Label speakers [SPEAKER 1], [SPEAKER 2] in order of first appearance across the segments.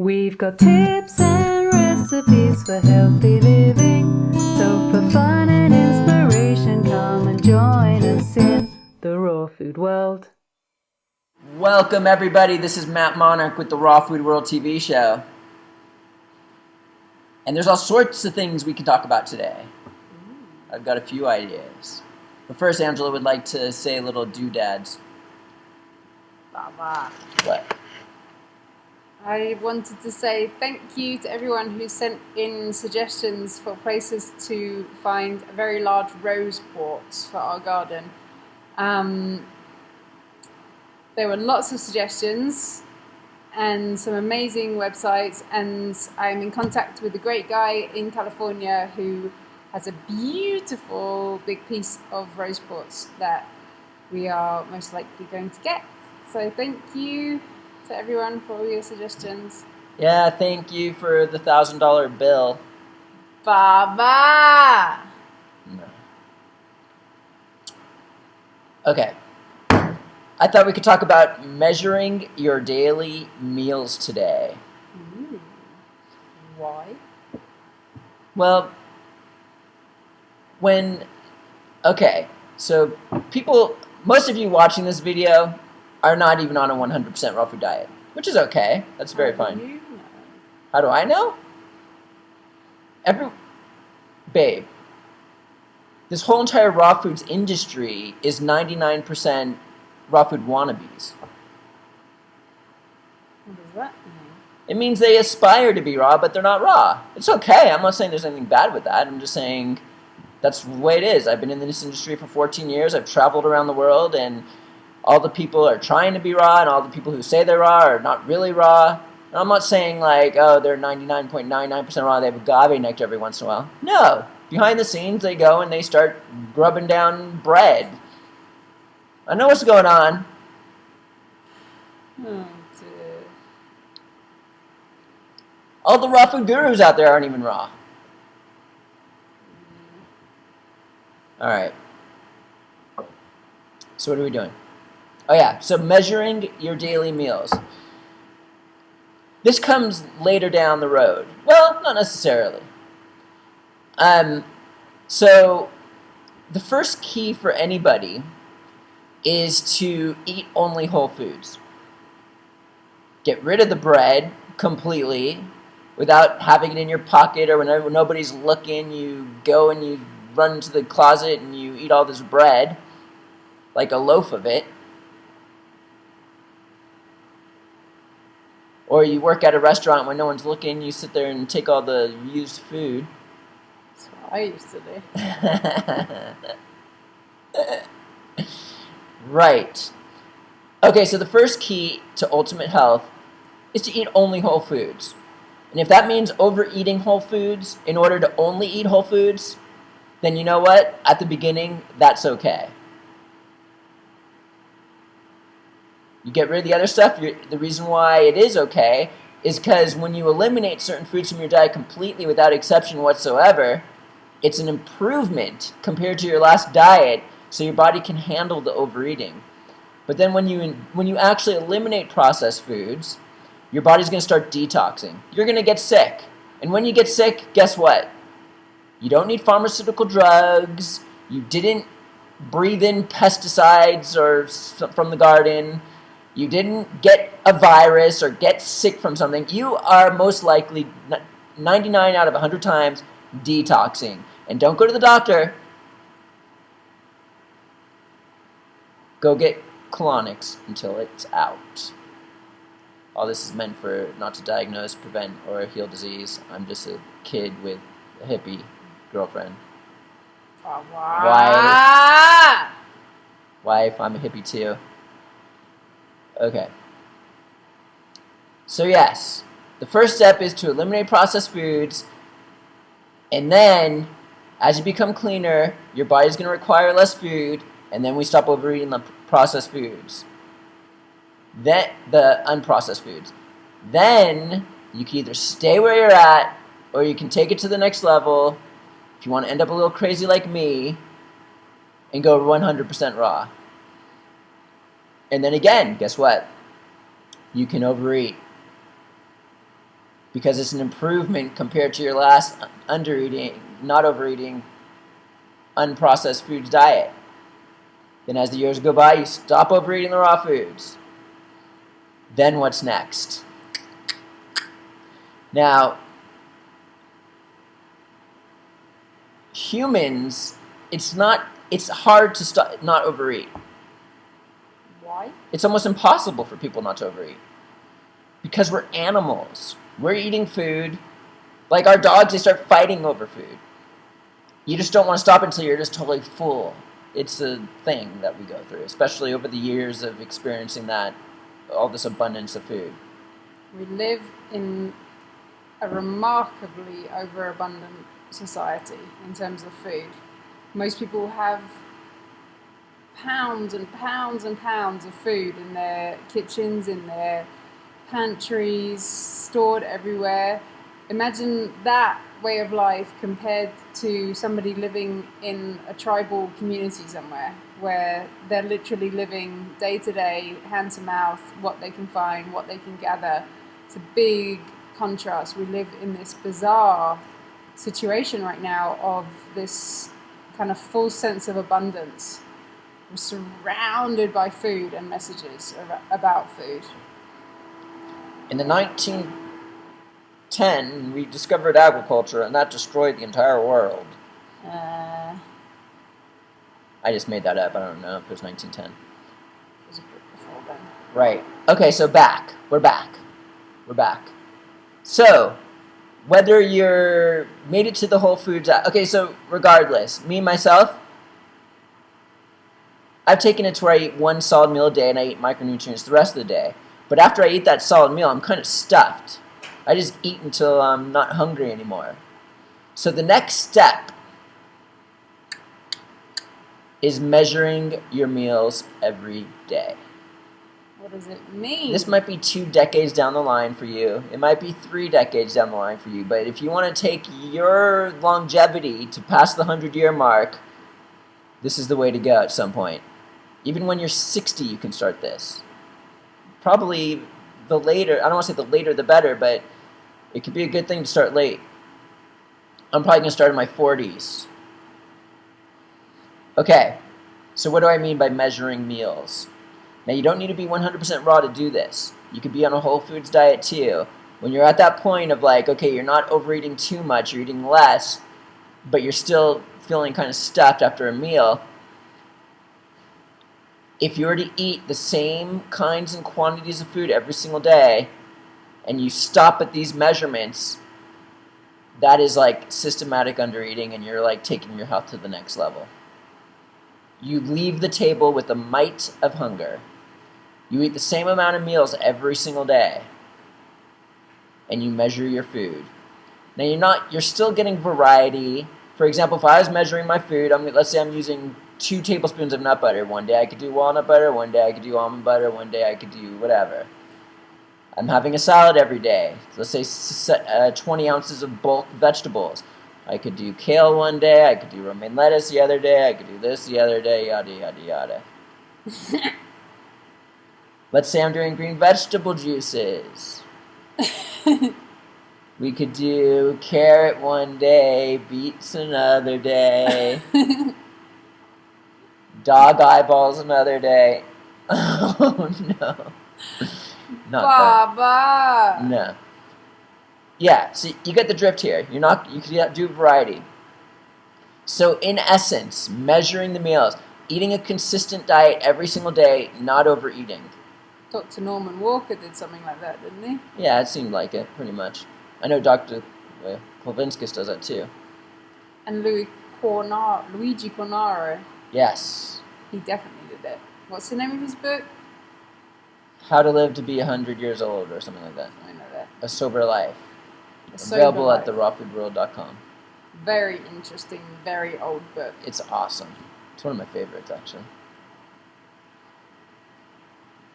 [SPEAKER 1] We've got tips and recipes for healthy living. So for fun and inspiration, come and join us in the raw food world.
[SPEAKER 2] Welcome everybody, this is Matt Monarch with the Raw Food World TV show. And there's all sorts of things we can talk about today. I've got a few ideas. But first, Angela would like to say a little doodads.
[SPEAKER 3] Baba.
[SPEAKER 2] What?
[SPEAKER 3] I wanted to say thank you to everyone who sent in suggestions for places to find a very large rose port for our garden. There were lots of suggestions and some amazing websites, and I'm in contact with a great guy in California who has a beautiful big piece of rose ports that we are most likely going to get. So thank you to everyone for all your suggestions.
[SPEAKER 2] Yeah, thank you for the $1,000 bill.
[SPEAKER 3] Baba!
[SPEAKER 2] No. Okay. I thought we could talk about measuring your daily meals today.
[SPEAKER 3] Why?
[SPEAKER 2] Well, so most of you watching this video are not even on a 100% raw food diet, which is okay. That's very fine.
[SPEAKER 3] You know.
[SPEAKER 2] How do I know? Babe, this whole entire raw foods industry is 99% raw food wannabes.
[SPEAKER 3] What does that mean?
[SPEAKER 2] It means they aspire to be raw, but they're not raw. It's okay. I'm not saying there's anything bad with that. I'm just saying that's the way it is. I've been in this industry for 14 years. I've traveled around the world, and all the people are trying to be raw, and all the people who say they're raw are not really raw. And I'm not saying like, oh, they're 99.99% raw, they have agave nectar every once in a while. No. Behind the scenes, they go and they start grubbing down bread. I know what's going on.
[SPEAKER 3] Oh, dear.
[SPEAKER 2] All the raw food gurus out there aren't even raw. All right. So what are we doing? Oh yeah, so measuring your daily meals. This comes later down the road. Well, not necessarily. So the first key for anybody is to eat only whole foods. Get rid of the bread completely without having it in your pocket, or whenever nobody's looking, you go and you run into the closet and you eat all this bread, like a loaf of it. Or you work at a restaurant when no one's looking, you sit there and take all the used food.
[SPEAKER 3] That's what I used to do.
[SPEAKER 2] Right. Okay, so the first key to ultimate health is to eat only whole foods. And if that means overeating whole foods in order to only eat whole foods, then you know what? At the beginning, that's okay. You get rid of the other stuff. The reason why it is okay is because when you eliminate certain foods from your diet completely without exception whatsoever, it's an improvement compared to your last diet, so your body can handle the overeating. But then when you actually eliminate processed foods, your body's going to start detoxing. You're going to get sick. And when you get sick, guess what? You don't need pharmaceutical drugs. You didn't breathe in pesticides or from the garden. You didn't get a virus or get sick from something. You are most likely 99 out of 100 times detoxing. And don't go to the doctor. Go get colonics until it's out. All this is meant for not to diagnose, prevent, or heal disease. I'm just a kid with a hippie girlfriend. Wife, I'm a hippie too. Okay. So yes, the first step is to eliminate processed foods, and then as you become cleaner, your body's going to require less food, and then we stop overeating the processed foods. Then the unprocessed foods. Then you can either stay where you're at, or you can take it to the next level if you want to end up a little crazy like me and go 100% raw. And then again, guess what? You can overeat. because it's an improvement compared to your last undereating, not overeating, unprocessed foods diet. Then as the years go by, you stop overeating the raw foods. Then what's next? Now, humans, it's hard to not overeat.
[SPEAKER 3] Why?
[SPEAKER 2] It's almost impossible for people not to overeat. Because we're animals. We're eating food. Like our dogs, they start fighting over food. You just don't want to stop until you're just totally full. It's a thing that we go through, especially over the years of experiencing that, all this abundance of food.
[SPEAKER 3] We live in a remarkably overabundant society in terms of food. Most people have pounds and pounds and pounds of food in their kitchens, in their pantries, stored everywhere. Imagine that way of life compared to somebody living in a tribal community somewhere where they're literally living day to day, hand to mouth, what they can find, what they can gather. It's a big contrast. We live in this bizarre situation right now of this kind of false sense of abundance. We're surrounded by food and messages about food.
[SPEAKER 2] In the 1910, we discovered agriculture, and that destroyed the entire world. I just made that up. I don't know if it was 1910.
[SPEAKER 3] It was a bit before then.
[SPEAKER 2] Right. Okay, so We're back. So, whether you're made it to the Whole Foods... Okay, so regardless, me, myself, I've taken it to where I eat one solid meal a day and I eat micronutrients the rest of the day. But after I eat that solid meal, I'm kind of stuffed. I just eat until I'm not hungry anymore. So the next step is measuring your meals every day.
[SPEAKER 3] What does it mean?
[SPEAKER 2] This might be 2 decades down the line for you. It might be 3 decades down the line for you. But if you want to take your longevity to past the 100-year mark, this is the way to go at some point. Even when you're 60, you can start this. Probably the later, I don't want to say the later the better, but it could be a good thing to start late. I'm probably going to start in my 40s. Okay, so what do I mean by measuring meals? Now, you don't need to be 100% raw to do this. You could be on a whole foods diet too. When you're at that point of like, okay, you're not overeating too much, you're eating less, but you're still feeling kind of stuffed after a meal. If you were to eat the same kinds and quantities of food every single day, and you stop at these measurements, that is like systematic undereating, and you're like taking your health to the next level. You leave the table with a mite of hunger. You eat the same amount of meals every single day, and you measure your food. Now you're still getting variety. For example, if I was measuring my food, let's say I'm using 2 tablespoons of nut butter. One day I could do walnut butter, one day I could do almond butter, one day I could do whatever. I'm having a salad every day. Let's say 20 ounces of bulk vegetables. I could do kale one day, I could do romaine lettuce the other day, I could do this the other day, yada, yada, yada. Let's say I'm doing green vegetable juices. We could do carrot one day, beets another day, dog eyeballs another day. Oh, no. Not
[SPEAKER 3] Baba!
[SPEAKER 2] that. No. Yeah, so you get the drift here. You can do variety. So in essence, measuring the meals, eating a consistent diet every single day, not overeating.
[SPEAKER 3] Dr. Norman Walker did something like that, didn't he?
[SPEAKER 2] Yeah, it seemed like it, pretty much. I know Dr. Klavinskis does that too.
[SPEAKER 3] And Luigi Cornaro,
[SPEAKER 2] Yes.
[SPEAKER 3] he definitely did that. What's the name of his book?
[SPEAKER 2] How to Live to be 100 years old or something like that.
[SPEAKER 3] I know that.
[SPEAKER 2] A Sober Life.
[SPEAKER 3] Sober
[SPEAKER 2] Available
[SPEAKER 3] Life.
[SPEAKER 2] at therawfoodworld.com.
[SPEAKER 3] Very interesting, very old book.
[SPEAKER 2] It's awesome. It's one of my favorites, actually.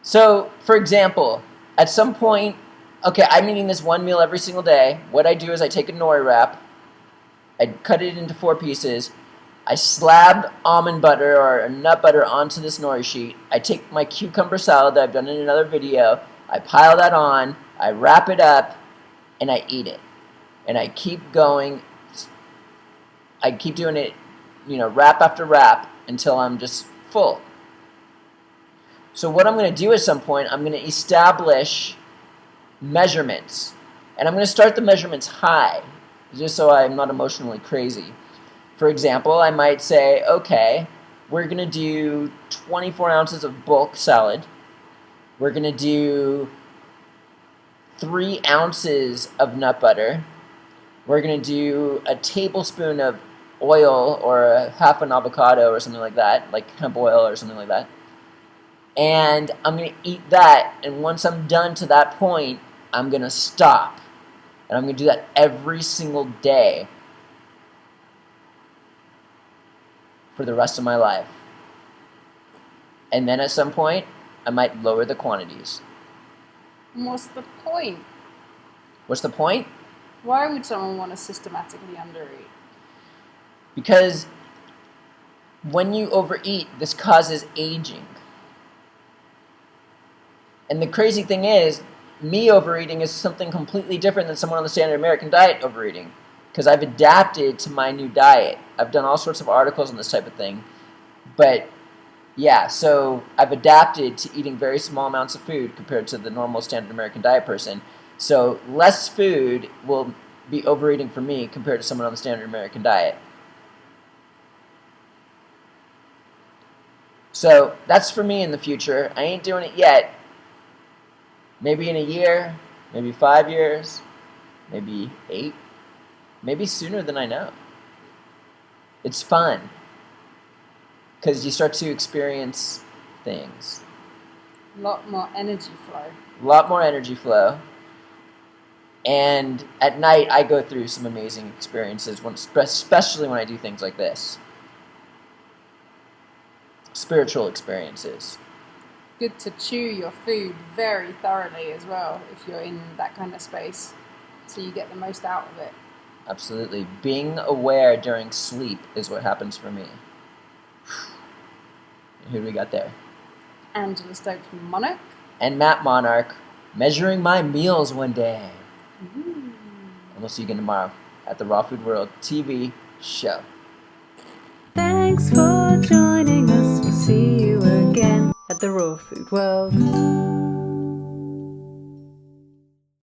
[SPEAKER 2] So, for example, at some point, okay, I'm eating this one meal every single day. What I do is I take a nori wrap, I cut it into 4 pieces, I slab almond butter or nut butter onto this nori sheet, I take my cucumber salad that I've done in another video, I pile that on, I wrap it up, and I eat it. And I keep going. I keep doing it, wrap after wrap until I'm just full. So what I'm going to do at some point, I'm going to establish measurements. And I'm going to start the measurements high, just so I'm not emotionally crazy. For example, I might say, okay, we're going to do 24 ounces of bulk salad. We're going to do 3 ounces of nut butter. We're going to do a tablespoon of oil or half an avocado or something like that, like hemp oil or something like that. And I'm going to eat that, and once I'm done to that point, I'm going to stop. And I'm going to do that every single day for the rest of my life. And then at some point, I might lower the quantities.
[SPEAKER 3] What's the point?
[SPEAKER 2] What's the point?
[SPEAKER 3] Why would someone want to systematically undereat?
[SPEAKER 2] Because when you overeat, this causes aging. And the crazy thing is, me overeating is something completely different than someone on the standard American diet overeating. Because I've adapted to my new diet. I've done all sorts of articles on this type of thing. But yeah, so I've adapted to eating very small amounts of food compared to the normal standard American diet person. So less food will be overeating for me compared to someone on the standard American diet. So that's for me in the future. I ain't doing it yet. Maybe in a year, maybe 5 years, maybe 8, maybe sooner than I know. It's fun because you start to experience things.
[SPEAKER 3] A lot more energy flow.
[SPEAKER 2] A lot more energy flow. And at night, I go through some amazing experiences, especially when I do things like this. Spiritual experiences.
[SPEAKER 3] Good to chew your food very thoroughly as well if you're in that kind of space, so you get the most out of it.
[SPEAKER 2] Absolutely. Being aware during sleep is what happens for me. Who do we got there?
[SPEAKER 3] Angela Stokes Monarch.
[SPEAKER 2] And Matt Monarch, measuring my meals one day.
[SPEAKER 3] Ooh.
[SPEAKER 2] And we'll see you again tomorrow at the Raw Food World TV show.
[SPEAKER 1] Thanks for joining us. We'll see you again at the Raw Food World.